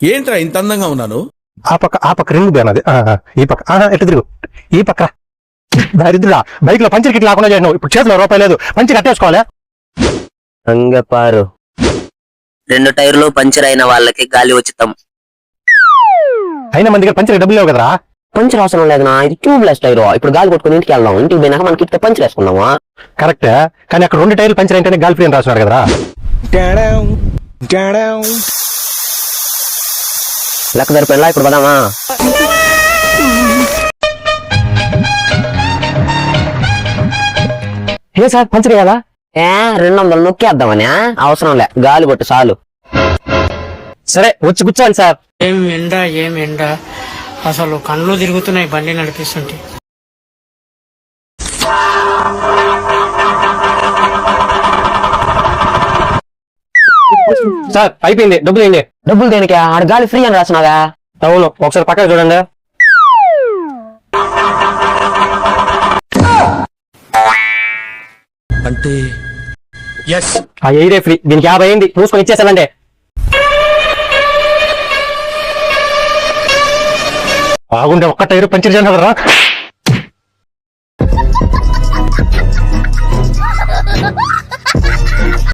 ఏంట్రా ఇంత అందంగా ఉన్నాను? ఆ పక్క రింగ్ బేనది. ఈ పక్క ఎటు తిరుగు, ఈ పక్క. దరిద్రుడా, బైక్ లో పంచర్ కిట్ లేకుండా చేయను. ఇప్పుడు చేతిలో రూపాయి లేదు, పంచర్ కట్టేసుకోవాలి. అంగపారు 2 టైర్లు పంచర్ అయిన వాళ్ళకి గాలి ఉచితం. అయినా మన దగ్గర పంచర్ డబ్బులు లేవు కదరా. పంచర్ అవసరం లేదనా, ఇది ట్యూబ్లెస్ టైర్. ఇప్పుడు గాలి కొట్టుకుని ఇంటికి వెళ్దాం. ఇంటికి పోయినాక మనకి ఇట్లా పంచర్ వేసుకున్నామా. కరెక్టే, కానీ అక్కడ 2 టైర్లు పంచర్ అయితేనే గాలి ఫ్రీ అని రాస్తున్నారు కదరా. లెక్క సరిపోయినా ఇప్పుడు పదామా. ఏ సార్ పంచర్ కదా 200 నొక్కేద్దామని. అవసరం లే, గాలి కొట్టు చాలు. సరే వచ్చి కూర్చోండి సార్. ఏం ఎండ అసలు కళ్ళు తిరుగుతున్నాయి బండి నడిపిస్తుంటే. సార్ అయిపోయింది, డబ్బులు ఏంటి? డబ్బులు దేనికి? ఆడ గాలి ఫ్రీ అని రాసినాగా. అవును, ఒకసారి పక్కన చూడండి. అంటే ఆ ఎయిరే ఫ్రీ, దీనికి 50 అయింది, చూసుకొని ఇచ్చేసానంటే. బాగుండే ఒక్క టైరు పంచర్ చేయను కదరా.